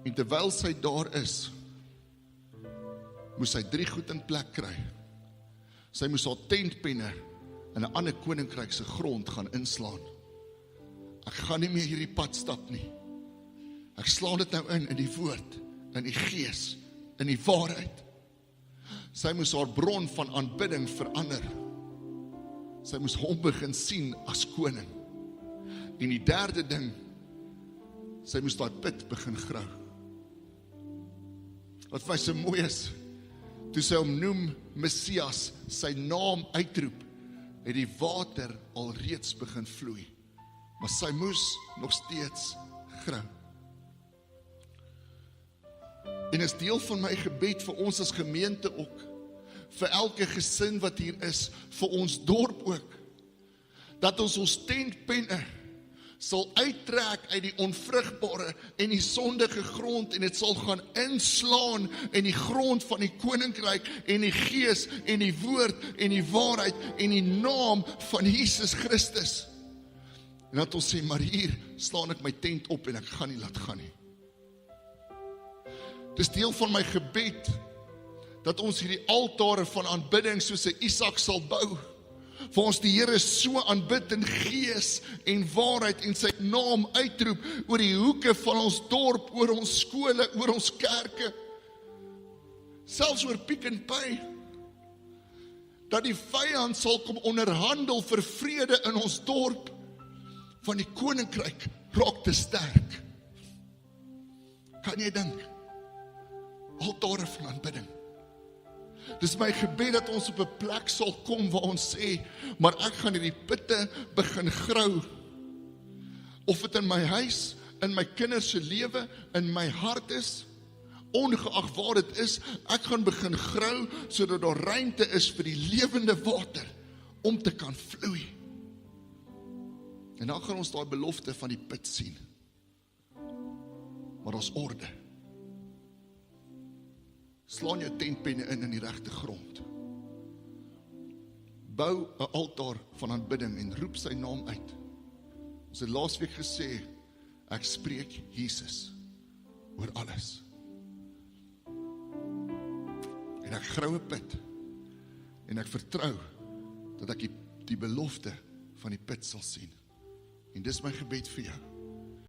En terwyl sy daar is, moes sy 3 goed in plek kry. Sy moes haar tentpenne in 'n ander koninkryk se grond gaan inslaan. Ek gaan nie meer hierdie pad stap nie. Ek slaan dit nou in die woord, in die gees, in die waarheid. Sy moes haar bron van aanbidding verander. Sy moes hom begin sien as koning. En die derde ding, sy moes daai put begin grou. Wat vir my so mooi is, toe sy hom noem Messias, sy naam uitroep, het die water al reeds begin vloei. Maar sy moes nog steeds grou. En is deel van my gebed vir ons as gemeente ook, vir elke gesin wat hier is, vir ons dorp ook, dat ons tentpenne sal uittrek uit die onvrugbare en die sondige grond, en dit sal gaan inslaan in die grond van die koninkryk, en die gees, en die woord, en die waarheid, en die naam van Jesus Christus. En dat ons sê, maar hier slaan ek my tent op, en ek gaan nie laat gaan nie. Dis deel van my gebed, dat ons hierdie altare van aanbidding soos 'n Isak sal bou, vir ons die Here so aanbid in gees en waarheid en sy naam uitroep oor die hoeke van ons dorp, oor ons skole, oor ons kerke, selfs oor Pick n Pay, dat die vyand sal kom onderhandel vir vrede in ons dorp, van die koninkryk raak te sterk. Kan jy dink? Altare van aanbidding. Dis my gebed dat ons op 'n plek sal kom waar ons sê, maar ek gaan hierdie putte begin grou. Of dit in my huis, in my kinders se lewe, in my hart is, ongeag waar dit is, ek gaan begin grou, sodat daar ruimte is vir die lewende water, om te kan vloei. En dan gaan ons daai belofte van die put sien. Maar daar's orde. Slaan jou tentpenne in die regte grond. Bou 'n altaar van aanbidding en roep sy naam uit. Ons het laasweek gesê, ek spreek Jesus oor alles. En ek grou 'n put, en ek vertrou dat ek die belofte van die put sal sien. En dis my gebed vir jou.